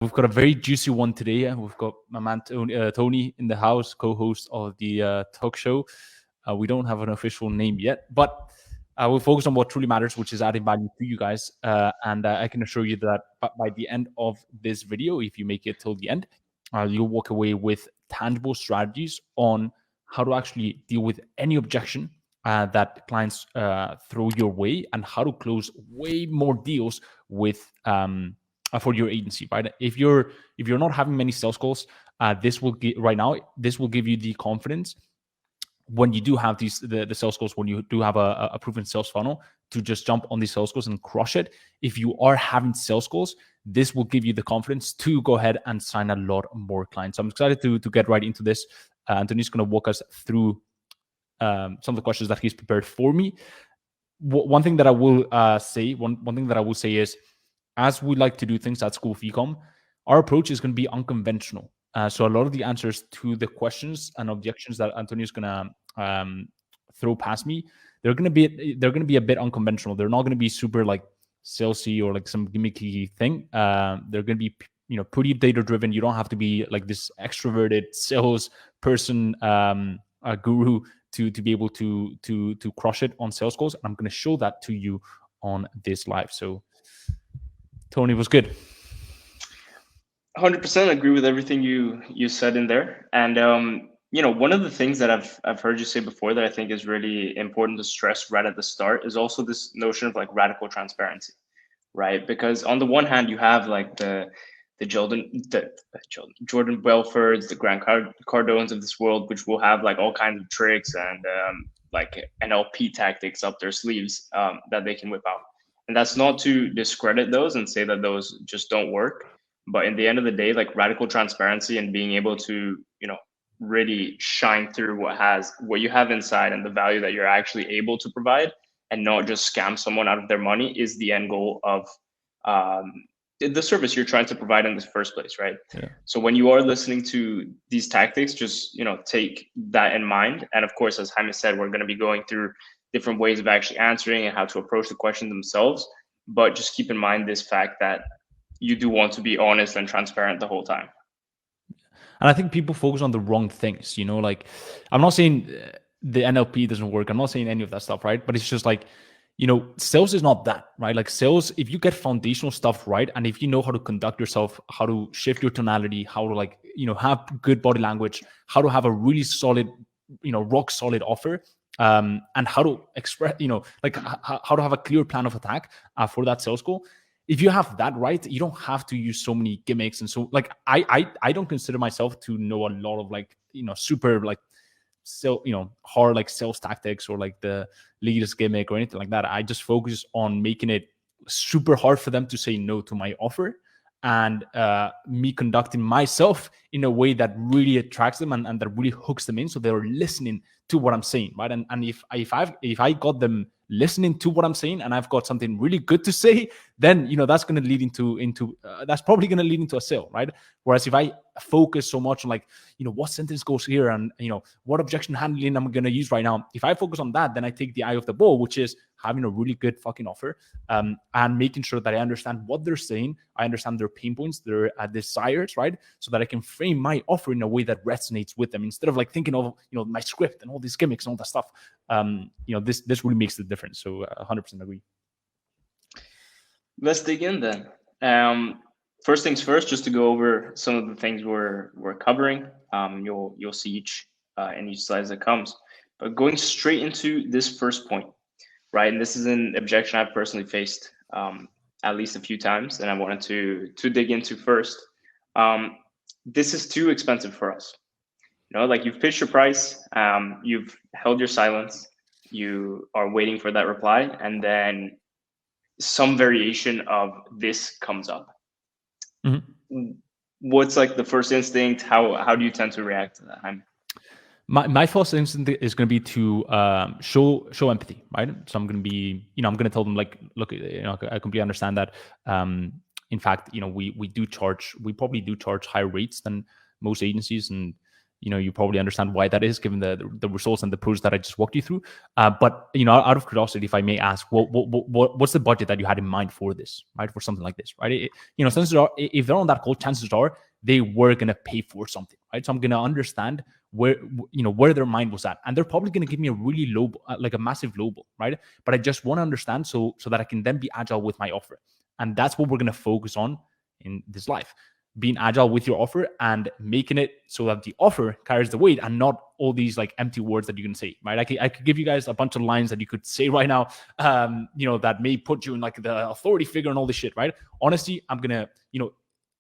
We've got a very juicy one today. We've got my man Tony in the house, co-host of the talk show. We don't have an official name yet, but we'll focus on what truly matters, which is adding value to you guys. And I can assure you that by the end of this video, if you make it till the end, you'll walk away with tangible strategies on how to actually deal with any objection that clients throw your way, and how to close way more deals with for your agency, right? If you're not having many sales calls, this will give you the confidence when you do have the sales calls, when you do have a proven sales funnel, to just jump on these sales calls and crush it. If you are having sales calls, this will give you the confidence to go ahead and sign a lot more clients. So I'm excited to get right into this. Antonio's going to walk us through some of the questions that he's prepared for me. One thing that I will say is, as we like to do things at School of Ecom, our approach is going to be unconventional. So a lot of the answers to the questions and objections that Antonio's going to throw past me, they're going to be a bit unconventional. They're not going to be super like salesy or like some gimmicky thing. They're going to be pretty data driven. You don't have to be like this extroverted sales person, guru to be able to crush it on sales calls. I'm going to show that to you on this live. So Tony, was good. 100% agree with everything you said in there. And one of the things that I've heard you say before that I think is really important to stress right at the start is also this notion of like radical transparency, right? Because on the one hand, you have like the Jordan Belfords, the Grant Cardones of this world, which will have like all kinds of tricks and like NLP tactics up their sleeves that they can whip out. And that's not to discredit those and say that those just don't work. But in the end of the day, like radical transparency and being able to, really shine through what you have inside and the value that you're actually able to provide, and not just scam someone out of their money, is the end goal of the service you're trying to provide in the first place, right? Yeah. So when you are listening to these tactics, just take that in mind. And of course, as Jaime said, we're going to be going through different ways of actually answering and how to approach the question themselves. But just keep in mind this fact that you do want to be honest and transparent the whole time. And I think people focus on the wrong things, like I'm not saying the NLP doesn't work. I'm not saying any of that stuff, right? But it's just like, sales is not that, right? Like sales, if you get foundational stuff right, and if you know how to conduct yourself, how to shift your tonality, how to have good body language, how to have a really solid, rock solid offer, and how to express, how to have a clear plan of attack for that sales call. If you have that right, you don't have to use so many gimmicks. And so like, I don't consider myself to know a lot of like, super like, so, hard like sales tactics or like the leaders gimmick or anything like that. I just focus on making it super hard for them to say no to my offer, and me conducting myself in a way that really attracts them and that really hooks them in, so they're listening to what I'm saying, right? And if I got them listening to what I'm saying, and I've got something really good to say, then that's going to lead into that's probably going to lead into a sale, right? Whereas if I focus so much on like what sentence goes here and what objection handling I'm going to use right now, if I focus on that, then I take the eye off the ball, which is having a really good fucking offer, and making sure that I understand what they're saying, I understand their pain points, their desires, right? So that I can frame my offer in a way that resonates with them, instead of like thinking of my script and all these gimmicks and all that stuff. This really makes the difference. So 100% agree. Let's dig in then. First things first, just to go over some of the things we're covering. You'll see each in each slide that comes. But going straight into this first point, right? And this is an objection I've personally faced at least a few times, and I wanted to dig into first. This is too expensive for us. Like you've pitched your price, you've held your silence, you are waiting for that reply, and then some variation of this comes up. Mm-hmm. What's like the first instinct? How do you tend to react to that, Jaime? My first instinct is going to be to show empathy, right? So I'm going to be, I'm going to tell them like, look, I completely understand that. In fact, we probably do charge higher rates than most agencies, and you probably understand why that is, given the results and the pros that I just walked you through. But out of curiosity, if I may ask, what's the budget that you had in mind for this, right? For something like this, right? Chances are, if they're on that call, chances are they were gonna pay for something, right? So I'm gonna understand where their mind was at, and they're probably gonna give me a really low, like a massive lowball, right? But I just want to understand so that I can then be agile with my offer, and that's what we're gonna focus on in this life. Being agile with your offer and making it so that the offer carries the weight and not all these like empty words that you can say, right? I could give you guys a bunch of lines that you could say right now, that may put you in like the authority figure and all this shit, right? Honestly, I'm gonna,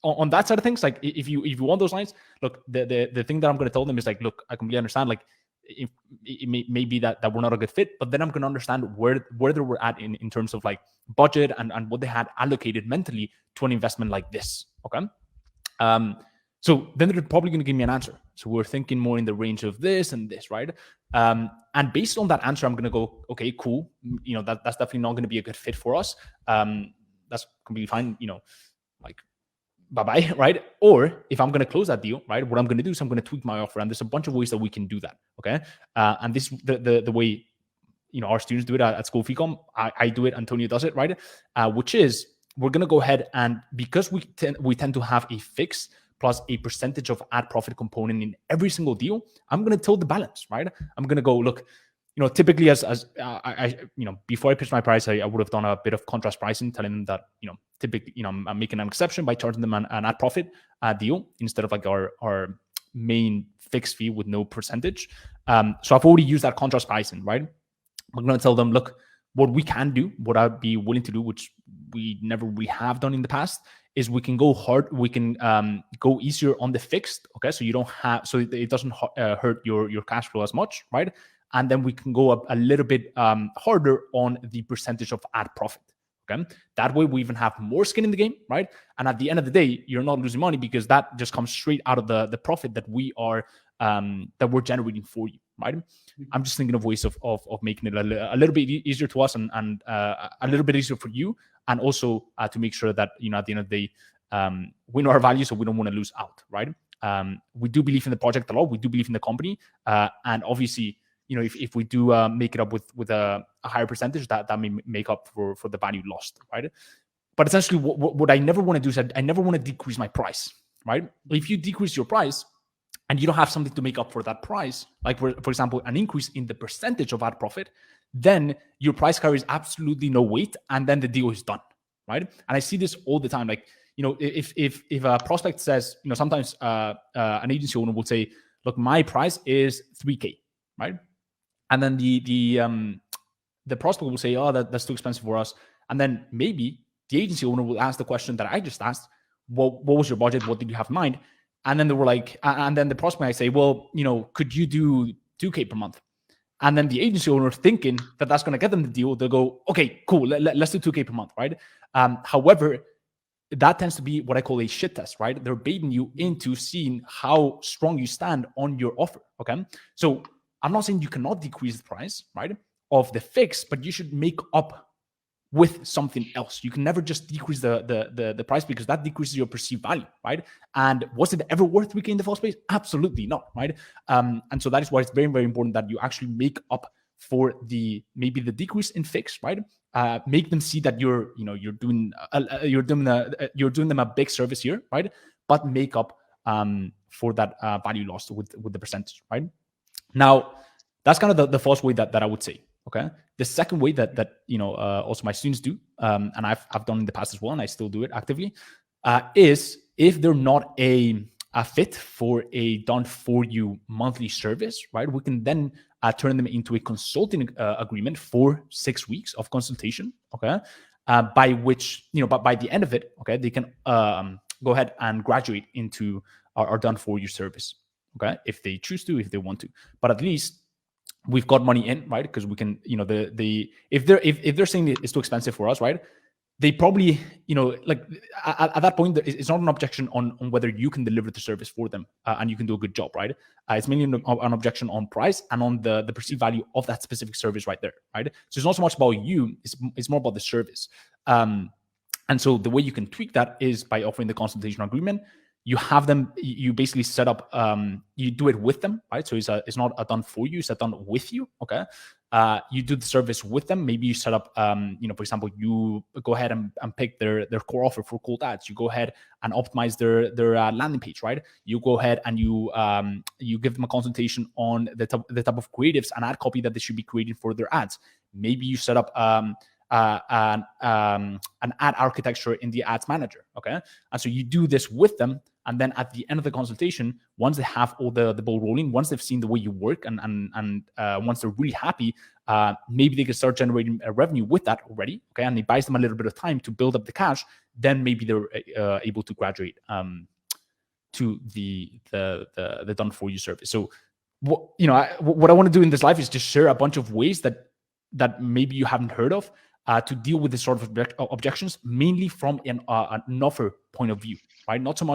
on that side of things, like if you want those lines, look, the thing that I'm gonna tell them is like, look, I completely understand, like it may be that we're not a good fit, but then I'm gonna understand where they were at in terms of like budget and what they had allocated mentally to an investment like this, okay? So then they're probably going to give me an answer. So we're thinking more in the range of this and this, right? And based on that answer, I'm going to go, okay, cool. That's definitely not going to be a good fit for us. That's completely fine. Like, bye-bye, right? Or if I'm going to close that deal, right, what I'm going to do is I'm going to tweak my offer. And there's a bunch of ways that we can do that, okay? And this the way, our students do it at School of Ecom. I do it, Antonio does it, right? Which is, we're going to go ahead and, because we tend to have a fix plus a percentage of ad profit component in every single deal, I'm going to tilt the balance, right? I'm going to go, look, typically as I before I pitched my price, I would have done a bit of contrast pricing, telling them that, typically, I'm making an exception by charging them an ad profit deal instead of like our main fixed fee with no percentage. So I've already used that contrast pricing, right? I'm going to tell them, look, what we can do, what I'd be willing to do, which we never really have done in the past, is we can go hard. We can go easier on the fixed, okay? So you don't have, so it doesn't hurt your cash flow as much, right? And then we can go up a little bit harder on the percentage of ad profit, okay? That way we even have more skin in the game, right? And at the end of the day, you're not losing money because that just comes straight out of the profit that we're generating for you, right? I'm just thinking of ways of making it a little bit easier to us and a little bit easier for you, and also to make sure that at the end of the day, we know our value, so we don't want to lose out, right? We do believe in the project a lot. We do believe in the company, and obviously, if we do make it up with a higher percentage, that may make up for the value lost, right? But essentially, what I never want to do is I never want to decrease my price, right? If you decrease your price, and you don't have something to make up for that price, like for example, an increase in the percentage of ad profit, then your price carries absolutely no weight, and then the deal is done, right? And I see this all the time. Like, if a prospect says, sometimes an agency owner will say, look, my price is 3K, right? And then the prospect will say, oh, that's too expensive for us. And then maybe the agency owner will ask the question that I just asked, what was your budget? What did you have in mind? And then they were like, and then the prospect might say, well, could you do 2K per month? And then the agency owner, thinking that that's going to get them the deal, they'll go, okay, cool, let's do 2K per month, right? However, that tends to be what I call a shit test, right? They're baiting you into seeing how strong you stand on your offer, okay? So I'm not saying you cannot decrease the price, right, of the fix, but you should make up with something else. You can never just decrease the price, because that decreases your perceived value, right? And was it ever worth 3K in the first place? Absolutely not, right? And so that is why it's very, very important that you actually make up for maybe the decrease in fix, right? Make them see that you're doing them a big service here, right? But make up for that value lost with the percentage, right? Now, that's kind of the first way that I would say. Okay. The second way that also my students do, and I've done in the past as well, and I still do it actively, is if they're not a fit for a done for you monthly service, right? We can then turn them into a consulting agreement for 6 weeks of consultation. Okay. By which, but by the end of it, okay, they can go ahead and graduate into our done for you service. Okay. If they choose to, if they want to, but at least we've got money in, right? Because we can, if they're saying it's too expensive for us, right? They probably, like at that point, it's not an objection on whether you can deliver the service for them and you can do a good job, right? It's mainly an objection on price and on the perceived value of that specific service right there, right? So it's not so much about you, it's more about the service. And so the way you can tweak that is by offering the consultation agreement. you have them, you basically set up, you do it with them, right? So it's not a done for you, it's a done with you, okay? You do the service with them. Maybe you set up, for example, you go ahead and pick their core offer for cold ads. You go ahead and optimize their landing page, right? You go ahead and you give them a consultation on the type of creatives and ad copy that they should be creating for their ads. Maybe you set up an ad architecture in the ads manager, okay? And so you do this with them, and then at the end of the consultation, once they have all the ball rolling, once they've seen the way you work, and once they're really happy, maybe they can start generating a revenue with that already, okay? And it buys them a little bit of time to build up the cash. Then maybe they're able to graduate to the done for you service. So what I want to do in this life is just share a bunch of ways that maybe you haven't heard of to deal with this sort of objections, mainly from an offer point of view, right? It's not so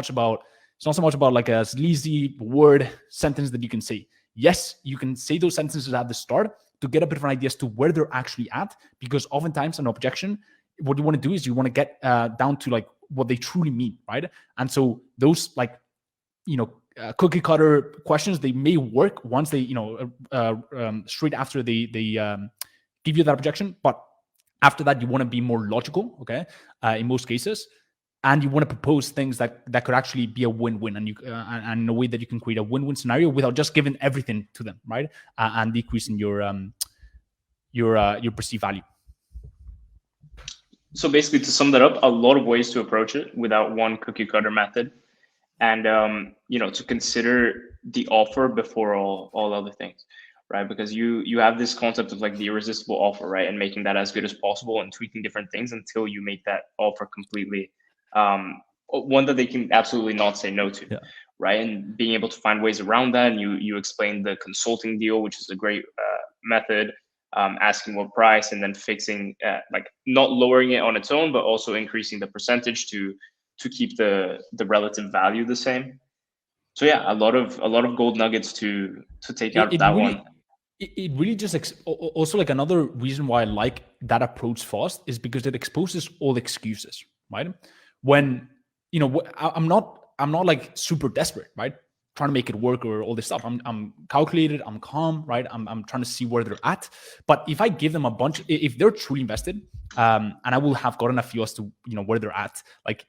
much about like a sleazy word sentence that you can say. Yes, you can say those sentences at the start to get a bit of an idea as to where they're actually at, because oftentimes an objection, what you want to do is you want to get down to like what they truly mean, right? And so those like, cookie cutter questions, they may work once they, straight after they give you that objection, but after that, you want to be more logical, okay? In most cases, and you want to propose things that could actually be a win-win, and and in a way that you can create a win-win scenario without just giving everything to them, right? And decreasing your perceived value. So basically, to sum that up, a lot of ways to approach it without one cookie cutter method, and to consider the offer before all other things. Right, because you have this concept of like the irresistible offer, right, and making that as good as possible and tweaking different things until you make that offer completely one that they can absolutely not say no to, right? And being able to find ways around that. And you explain the consulting deal, which is a great method, asking what price, and then fixing like not lowering it on its own, but also increasing the percentage to keep the relative value the same. So yeah, a lot of gold nuggets to take out of that one. It really just also like another reason why I like that approach fast is because it exposes all excuses, right? When I'm not like super desperate, right? Trying to make it work or all this stuff. I'm calculated, I'm calm, right? I'm trying to see where they're at. But if I give them a bunch, if they're truly invested, and I will have gotten a few as to where they're at, like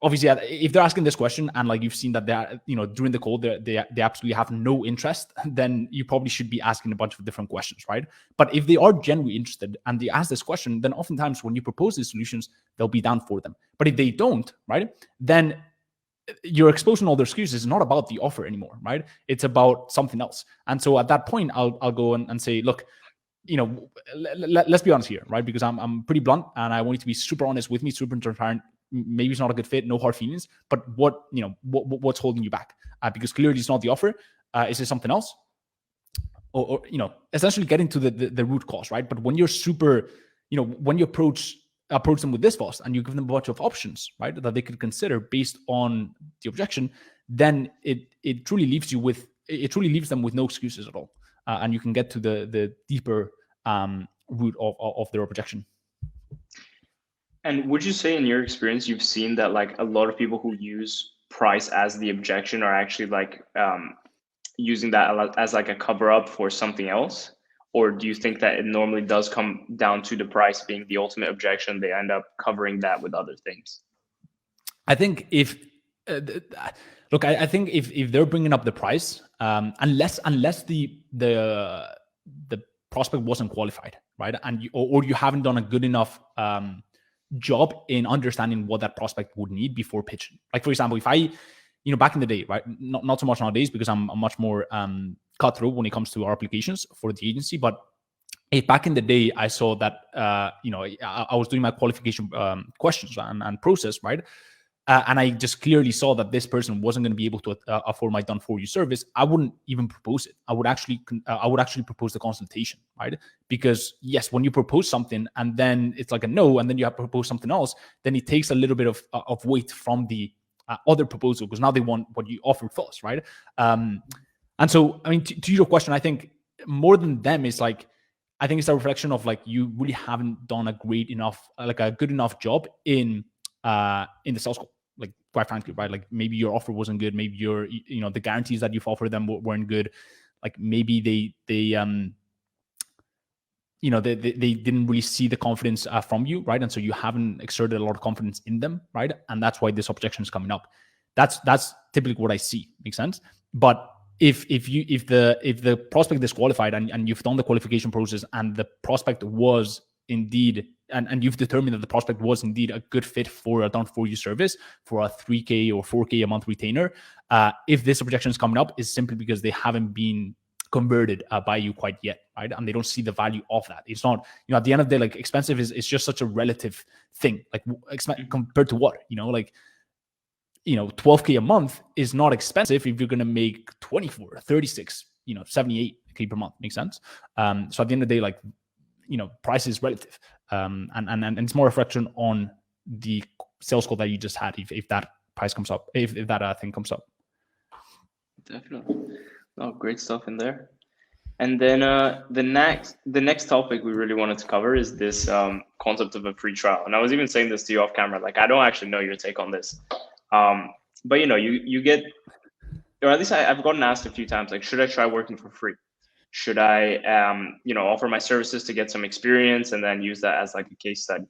obviously, if they're asking this question and like you've seen that they're, during the call, they absolutely have no interest, then you probably should be asking a bunch of different questions, right? But if they are genuinely interested and they ask this question, then oftentimes when you propose these solutions, they'll be down for them. But if they don't, right, then you're exposing all their excuses. It's not about the offer anymore, right? It's about something else. And so at that point, I'll go and say, look, let's be honest here, right? Because I'm pretty blunt and I want you to be super honest with me, super transparent. Maybe it's not a good fit, no hard feelings, but what's holding you back? Because clearly it's not the offer. Is it something else? Or essentially getting to the root cause, right? But when you're super, when you approach them with this fast and you give them a bunch of options, right, that they could consider based on the objection, then it truly leaves them with no excuses at all, and you can get to the deeper root of their objection. And would you say in your experience, you've seen that like a lot of people who use price as the objection are actually like using that as like a cover up for something else? Or do you think that it normally does come down to the price being the ultimate objection? They end up covering that with other things. I think if they're bringing up the price, unless the prospect wasn't qualified, right, and you haven't done a good enough job in understanding what that prospect would need before pitching. Like for example, if I, back in the day, right, not so much nowadays because I'm much more cutthroat when it comes to our applications for the agency. But back in the day, I saw that I was doing my qualification questions and process, right, and I just clearly saw that this person wasn't going to be able to afford my done for you service. I wouldn't even propose it. I would actually propose the consultation, right? Because yes, when you propose something and then it's like a no, and then you have to propose something else, then it takes a little bit of weight from the other proposal, because now they want what you offered first, right? And so, I mean, to your question, I think more than them is like, I think it's a reflection of like you really haven't done a good enough job in the sales call. Like quite frankly, right? Like maybe your offer wasn't good. Maybe the guarantees that you've offered them weren't good. Like maybe they didn't really see the confidence from you, right? And so you haven't exerted a lot of confidence in them, right? And that's why this objection is coming up. That's typically what I see. Makes sense? But if the prospect is qualified and you've done the qualification process and the prospect was indeed and you've determined that the prospect was indeed a good fit for a done for you service, for a 3K or 4K a month retainer, if this objection is coming up, is simply because they haven't been converted by you quite yet, right? And they don't see the value of that. It's not, at the end of the day, like expensive is just such a relative thing. Like compared to what, like, 12K a month is not expensive if you're going to make 24, 36, 78K per month. Makes sense? So at the end of the day, like, price is relative. And it's more a reflection on the sales call that you just had if that price comes up, if that thing comes up. Definitely. Oh, great stuff in there. And then the next topic we really wanted to cover is this concept of a free trial. And I was even saying this to you off camera, like, I don't actually know your take on this. But you get, or at least I've gotten asked a few times, like, should I try working for free? Should I, offer my services to get some experience and then use that as like a case study?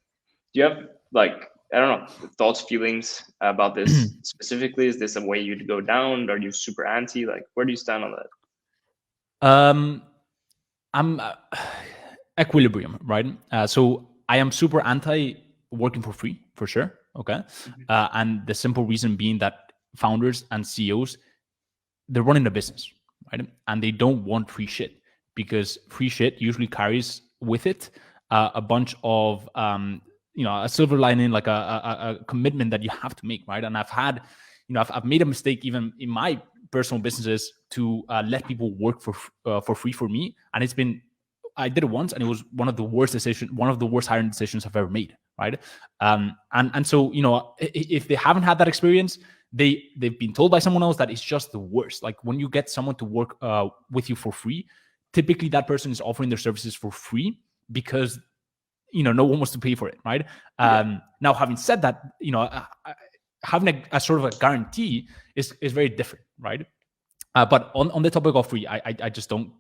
Do you have like, I don't know, thoughts, feelings about this specifically? Is this a way you'd go down? Are you super anti? Like, where do you stand on that? I'm equilibrium, right? So I am super anti working for free, for sure. Okay. And the simple reason being that founders and CEOs, they're running a business, right? And they don't want free shit, because free shit usually carries with it a bunch of, a silver lining, like a commitment that you have to make, right? And I've had, I've made a mistake even in my personal businesses to let people work for free for me. And I did it once, and it was one of the worst hiring decisions I've ever made, right? And so, if they haven't had that experience, they've been told by someone else that it's just the worst. Like when you get someone to work with you for free, typically that person is offering their services for free because no one wants to pay for it, right? Now, having said that, having a sort of a guarantee is very different, right? But on the topic of free, I just don't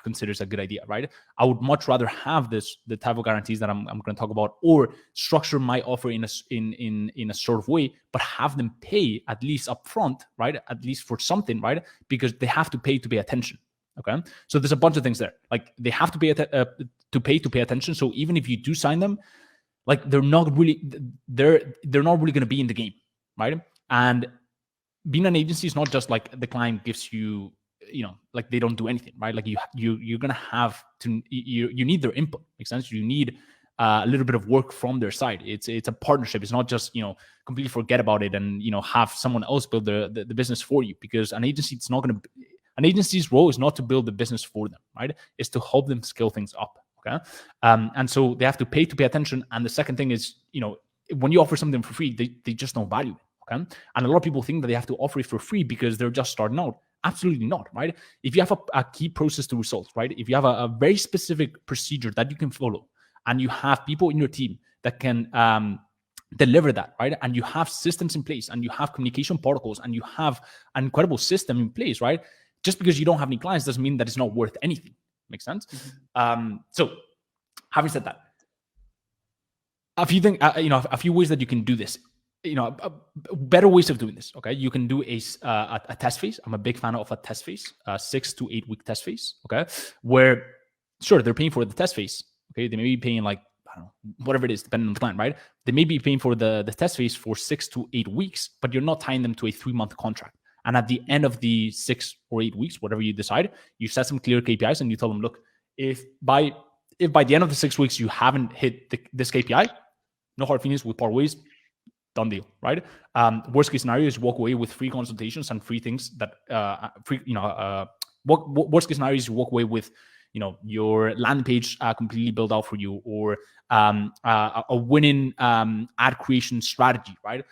consider it a good idea, right? I would much rather have the type of guarantees that I'm going to talk about, or structure my offer in a sort of way, but have them pay at least upfront, right? At least for something, right? Because they have to pay attention. Okay, so there's a bunch of things there. Like they have to pay to pay attention. So even if you do sign them, like they're not really going to be in the game, right? And being an agency is not just like the client gives you, like they don't do anything, right? Like you're gonna have to, you need their input. Makes sense? You need a little bit of work from their side. It's a partnership. It's not just completely forget about it and have someone else build the business for you, because an agency's role is not to build the business for them, right? It's to help them scale things up. Okay, and so they have to pay attention. And the second thing is, when you offer something for free, they just don't value it. Okay, and a lot of people think that they have to offer it for free because they're just starting out. Absolutely not, right? If you have a key process to results, right? If you have a very specific procedure that you can follow, and you have people in your team that can deliver that, right? And you have systems in place, and you have communication protocols, and you have an incredible system in place, right? Just because you don't have any clients doesn't mean that it's not worth anything. Makes sense? Mm-hmm. So having said that, a few things, a few ways that you can do this. Better ways of doing this. Okay, you can do a test phase. I'm a big fan of a test phase, 6 to 8 week test phase. Okay, where sure they're paying for the test phase. Okay, they may be paying like, I don't know, whatever it is, depending on the plan, right? They may be paying for the test phase for 6 to 8 weeks, but you're not tying them to a 3-month contract. And at the end of the 6 or 8 weeks, whatever you decide, you set some clear KPIs and you tell them, look, if by the end of the 6 weeks you haven't hit this KPI, no hard feelings, we'll part ways. Done deal, right? Worst case scenario is walk away with free consultations and free things that worst case scenario is you walk away with your landing page completely built out for you, or a winning ad creation strategy, right?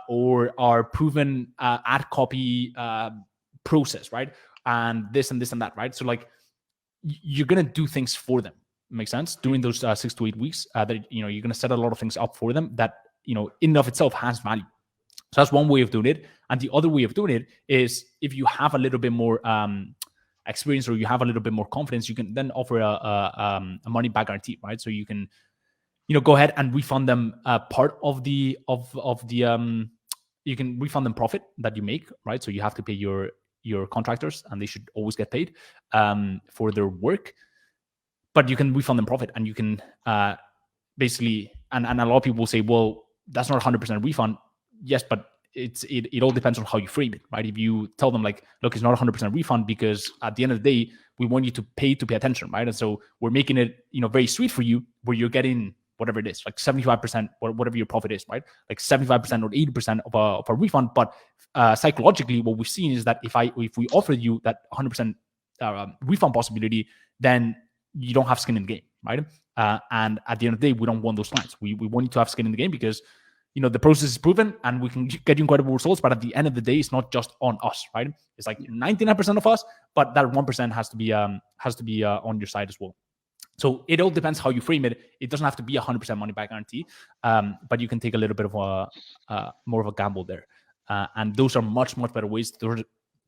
Or our proven ad copy process, right? And this and that, right? So like you're gonna do things for them. Make sense? During those 6 to 8 weeks, that you're gonna set a lot of things up for them that in and of itself has value. So that's one way of doing it. And the other way of doing it is if you have a little bit more experience or you have a little bit more confidence, you can then offer a money back guarantee, right? So you can, go ahead and refund them part of the you can refund them profit that you make, right? So you have to pay your contractors, and they should always get paid for their work. But you can refund them profit, and you can basically, and a lot of people will say, well, that's not 100% refund. Yes, but it all depends on how you frame it, right? If you tell them like, look, it's not 100% refund because at the end of the day, we want you to pay attention, right? And so we're making it, very sweet for you, where you're getting whatever it is, like 75%, whatever your profit is, right? Like 75% or 80% of a refund. But psychologically, what we've seen is that if we offer you that 100% refund possibility, then you don't have skin in the game, right? And at the end of the day, we don't want those clients. We want you to have skin in the game because the process is proven and we can get you incredible results. But at the end of the day, it's not just on us, right? It's like 99% of us, but that 1% has to be on your side as well. So it all depends how you frame it. It doesn't have to be 100% money back guarantee, but you can take a little bit of more of a gamble there. And those are much, much better ways. There are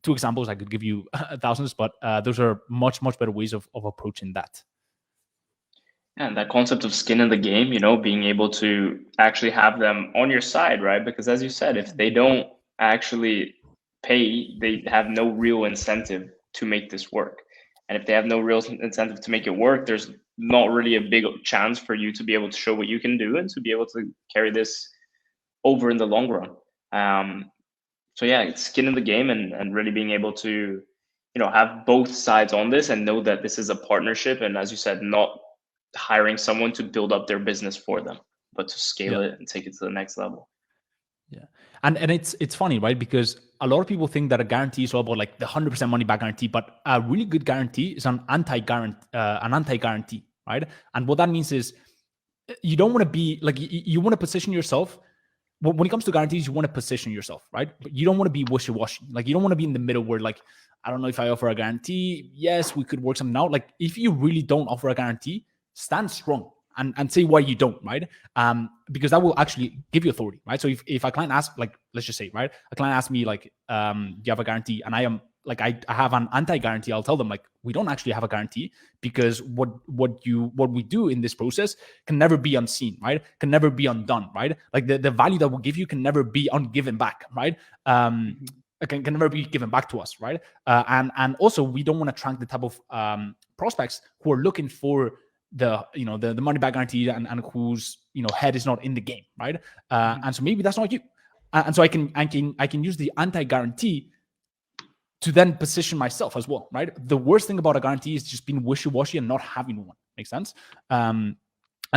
two examples. I could give you thousands, but those are much, much better ways of approaching that. And that concept of skin in the game, being able to actually have them on your side, right? Because as you said, if they don't actually pay, they have no real incentive to make this work. And if they have no real incentive to make it work, there's not really a big chance for you to be able to show what you can do and to be able to carry this over in the long run. So yeah, it's skin in the game and really being able to, have both sides on this and know that this is a partnership. And as you said, not hiring someone to build up their business for them, but to scale it and take it to the next level. Yeah. And it's funny, right? Because a lot of people think that a guarantee is all about like the 100% money back guarantee, but a really good guarantee is an anti-guarantee, right? And what that means is you don't want to be like, you want to position yourself. When it comes to guarantees, you want to position yourself, right? But you don't want to be wishy-washy. Like you don't want to be in the middle where like, I don't know if I offer a guarantee. Yes, we could work something out. Like if you really don't offer a guarantee, stand strong and say why you don't, right? Because that will actually give you authority, right? So if a client asks, like, let's just say, right? A client asks me like, do you have a guarantee? And I am like, I have an anti-guarantee. I'll tell them like, we don't actually have a guarantee because what we do in this process can never be unseen, right? Can never be undone, right? Like the value that we'll give you can never be ungiven back, right? Can never be given back to us, right? And also we don't want to attract the type of prospects who are looking for the money back guarantee and whose head is not in the game, right? And so maybe that's not you. And so I can use the anti-guarantee to then position myself as well, right? The worst thing about a guarantee is just being wishy-washy and not having one. Makes sense? And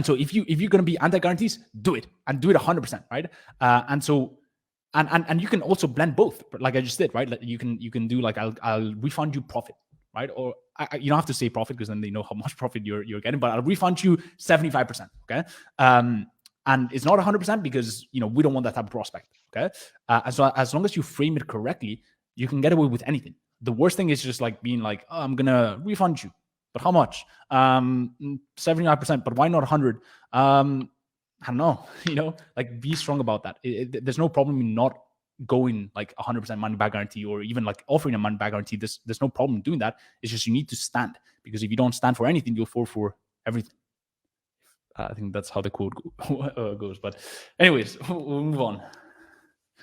so if you're going to be anti-guarantees, do it and do it 100%, right? And so and you can also blend both, like I just did, right? Like you can do like I'll refund you profit, right? Or you don't have to say profit because then they know how much profit you're getting, but I'll refund you 75%, okay? And it's not 100% because we don't want that type of prospect, okay? So as long as you frame it correctly, you can get away with anything. The worst thing is just like being like, oh, I'm gonna refund you, but how much? 75%, but why not 100? I don't know, like be strong about that. There's no problem in not going like 100% money back guarantee or even like offering a money back guarantee. There's no problem doing that. It's just you need to stand, because if you don't stand for anything, you'll fall for everything. I think that's how the quote goes. But anyways, we'll move on.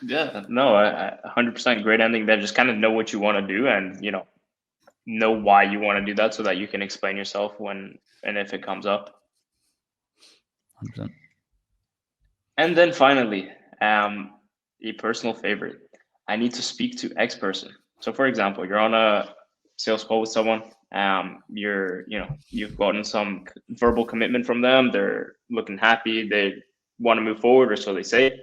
Yeah, no, 100% great ending there. Just kind of know what you want to do and, know why you want to do that so that you can explain yourself when and if it comes up. 100%. And then finally, a personal favorite. I need to speak to X person. So for example, you're on a sales call with someone. You've gotten some verbal commitment from them. They're looking happy. They want to move forward, or so they say.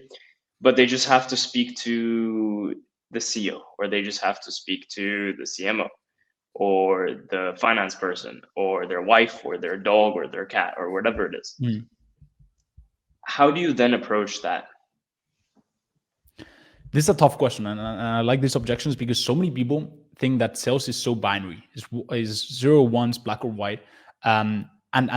But they just have to speak to the CEO, or they just have to speak to the CMO, or the finance person, or their wife, or their dog, or their cat, or whatever it is. How do you then approach that? This is a tough question, and I like these objections because so many people think that sales is so binary, is zero ones, black or white, and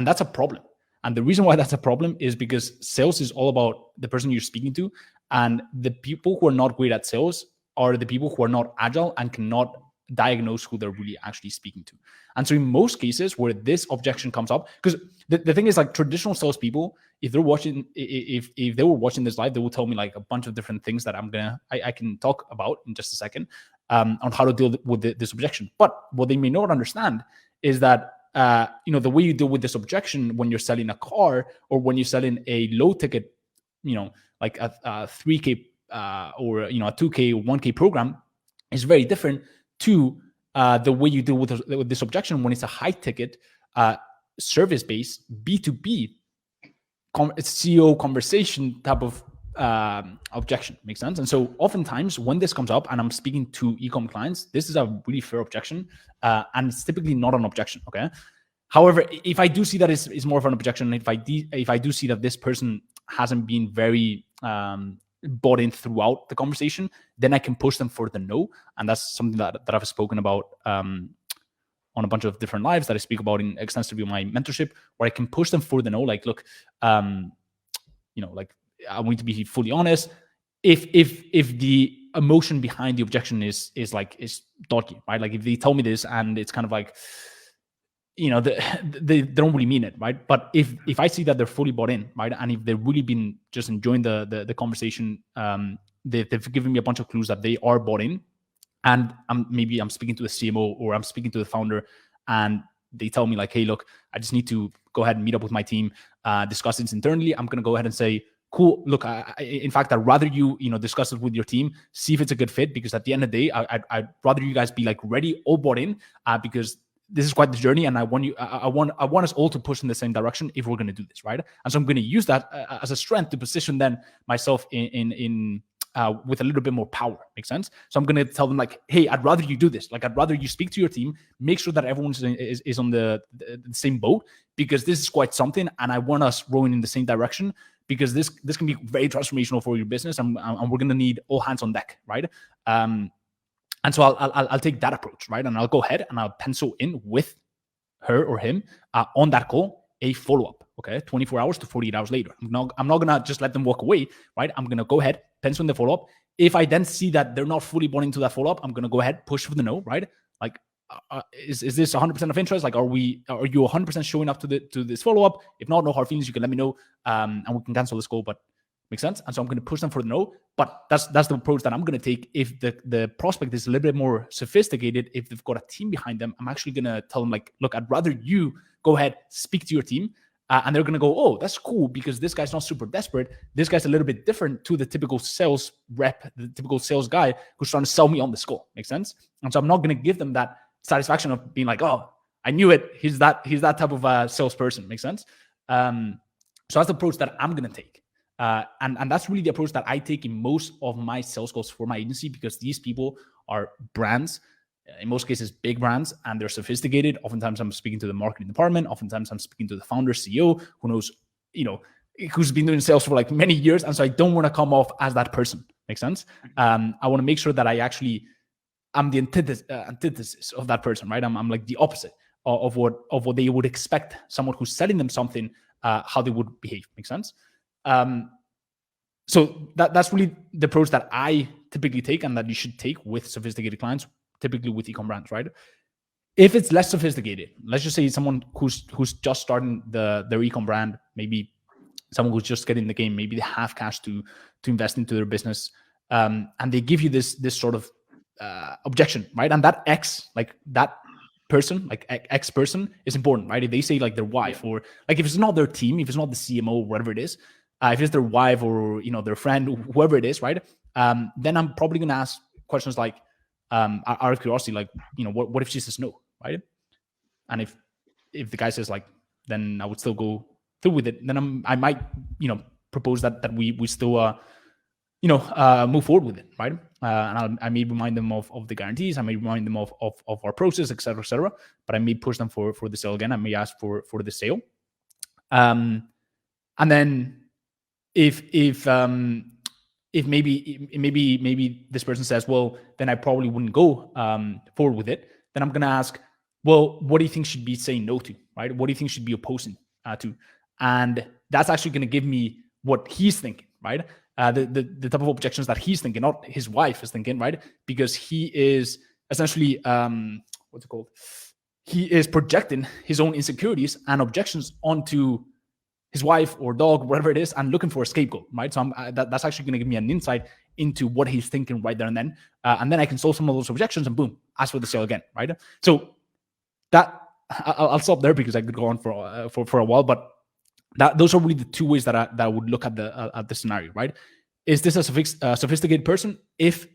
that's a problem. And the reason why that's a problem is because sales is all about the person you're speaking to And the people who are not great at sales are the people who are not agile and cannot diagnose who they're really actually speaking to. And so in most cases where this objection comes up, because the thing is, like, traditional salespeople, if they're watching, if they were watching this live, they will tell me like a bunch of different things that I can talk about in just a second, on how to deal with this objection. But what they may not understand is that the way you deal with this objection when you're selling a car or when you're selling a low ticket, like a 3K or a 2K or 1K program, is very different to the way you deal with this objection when it's a high ticket, service based B2B CEO conversation type of objection. Makes sense? And so oftentimes when this comes up and I'm speaking to e-com clients, this is a really fair objection, and it's typically not an objection. Okay. However, if I do see that it's more of an objection, if I do see that this person hasn't been very bought in throughout the conversation, then I can push them for the no. And that's something that I've spoken about on a bunch of different lives that I speak about in extensively in my mentorship, where I can push them for the no. Like, look, like, I want to be fully honest. If the emotion behind the objection is dodgy, right? Like if they tell me this and it's kind of like, they don't really mean it, right? But if I see that they're fully bought in, right, and if they've really been just enjoying the conversation, they've given me a bunch of clues that they are bought in, and maybe I'm speaking to the CMO or I'm speaking to the founder, and they tell me like, hey, look, I just need to go ahead and meet up with my team, discuss this internally. I'm gonna go ahead and say, cool, look, in fact, I'd rather you discuss it with your team, see if it's a good fit, because at the end of the day, I'd rather you guys be like ready, all bought in, because this is quite the journey, and I want us all to push in the same direction if we're going to do this, right? And so I'm going to use that as a strength to position then myself in with a little bit more power. Makes sense? So I'm going to tell them like, hey, I'd rather you do this. Like, I'd rather you speak to your team, make sure that everyone is on the same boat, because this is quite something, and I want us rowing in the same direction, because this can be very transformational for your business, and we're going to need all hands on deck, right? And so I'll take that approach, right? And I'll go ahead and I'll pencil in with her or him on that call a follow-up, okay? 24 hours to 48 hours later. I'm not gonna just let them walk away, right? I'm gonna go ahead, pencil in the follow-up. If I then see that they're not fully bought into that follow-up, I'm gonna go ahead, push for the no, right? Like, is this 100% of interest? Like, are you 100% showing up to this follow-up? If not, no hard feelings, you can let me know, and we can cancel this call. But makes sense? And so I'm going to push them for the no, but that's the approach that I'm going to take. If the prospect is a little bit more sophisticated, if they've got a team behind them, I'm actually going to tell them like, look, I'd rather you go ahead, speak to your team, and they're going to go, oh, that's cool, because this guy's not super desperate. This guy's a little bit different to the typical sales rep, the typical sales guy who's trying to sell me on this call. Makes sense? And so I'm not going to give them that satisfaction of being like, oh, I knew it. He's that type of a salesperson. Makes sense? So that's the approach that I'm going to take. And that's really the approach that I take in most of my sales calls for my agency, because these people are brands, in most cases big brands, and they're sophisticated. Oftentimes I'm speaking to the marketing department. Oftentimes I'm speaking to the founder, CEO, who knows, who's been doing sales for like many years. And so I don't want to come off as that person. Makes sense? I want to make sure that I'm the antithesis of that person, right? I'm like the opposite of what they would expect someone who's selling them something, how they would behave. Makes sense? So that's really the approach that I typically take, and that you should take with sophisticated clients, typically with e-com brands, right? If it's less sophisticated, let's just say someone who's just starting their e-com brand, maybe someone who's just getting in the game, maybe they have cash to invest into their business, and they give you this sort of objection, right? And that X, like that person, like X person, is important, right? If they say like their wife, or like if it's not their team, if it's not the CMO, whatever it is, if it's their wife or their friend, whoever it is, right? Then I'm probably gonna ask questions like, out of curiosity, like, what if she says no, right? And if the guy says like, then I would still go through with it. Then I might propose that we still move forward with it, right? And I may remind them of the guarantees. I may remind them of our process, et cetera, but I may push them for the sale again. I may ask for the sale. And then if maybe this person says, well, then I probably wouldn't go forward with it. Then I'm going to ask, well, what do you think should be saying no to, right? What do you think should be opposing to? And that's actually going to give me what he's thinking, right? the type of objections that he's thinking, not his wife is thinking, right? Because he is essentially what's it called? He is projecting his own insecurities and objections onto his wife or dog, whatever it is, and looking for a scapegoat, right? So that's actually going to give me an insight into what he's thinking right there and then I can solve some of those objections and boom, ask for the sale again, right? So that I'll stop there because I could go on for a while, but those are really the two ways that I would look at the scenario, right? Is this a sophisticated person? If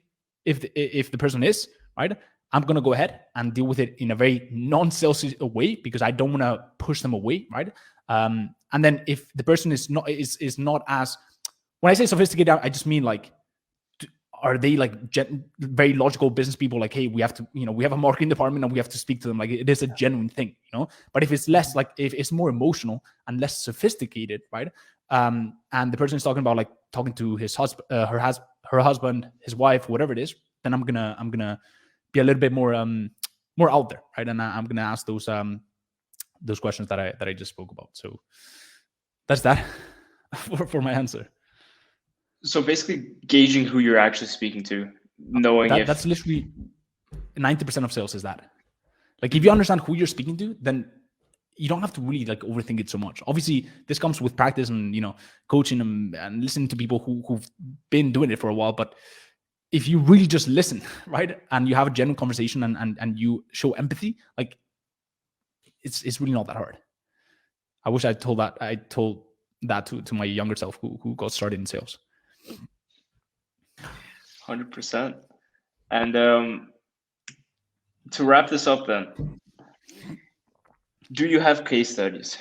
the person is, right, I'm gonna go ahead and deal with it in a very non-salesy way because I don't want to push them away, right? And then if the person is not as, when I say sophisticated, I just mean like, are they like very logical business people? Like, hey, we have to, we have a marketing department and we have to speak to them. Like, it is a genuine thing, But if it's less like, if it's more emotional and less sophisticated, right? And the person is talking to his husband, her husband, his wife, whatever it is, then I'm gonna be a little bit more out there, right? And I'm gonna ask those questions that I just spoke about. So that's that for my answer. So basically gauging who you're actually speaking to, knowing that's literally 90% of sales is that. Like, if you understand who you're speaking to, then you don't have to really like overthink it so much. Obviously, this comes with practice and coaching and listening to people who've been doing it for a while. But if you really just listen, right, and you have a genuine conversation and you show empathy, like it's really not that hard. I wish I told that to my younger self who got started in sales. 100%. And to wrap this up then, do you have case studies?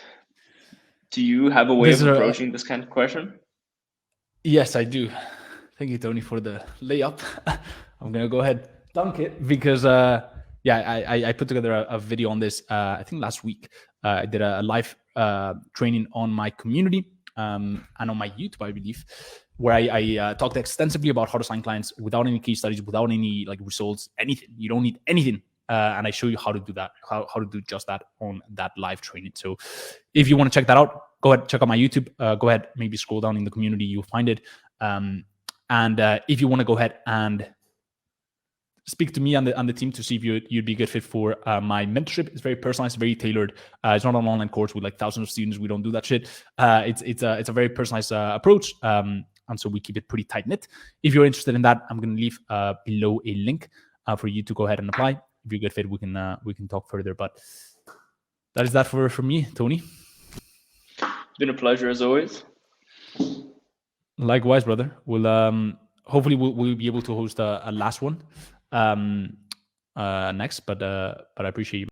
Do you have a way of approaching this kind of question? Yes, I do. Thank you, Tony, for the layup. I'm going to go ahead dunk it because I put together a video on this, I think last week. I did a live training on my community and on my YouTube, I believe, where I talked extensively about how to sign clients without any case studies, without any like results, anything. You don't need anything. And I show you how to do that, how to do just that on that live training. So if you want to check that out, go ahead, check out my YouTube. Go ahead, maybe scroll down in the community, you'll find it. And if you want to go ahead and speak to me and the team to see if you'd be a good fit for my mentorship. It's very personalized, very tailored. It's not an online course with like thousands of students. We don't do that shit. It's a very personalized approach. And so we keep it pretty tight knit. If you're interested in that, I'm going to leave below a link for you to go ahead and apply. If you're a good fit, we can talk further. But that is that for me, Tony. It's been a pleasure as always. Likewise, brother. We'll hopefully we'll be able to host a last one next. But I appreciate you.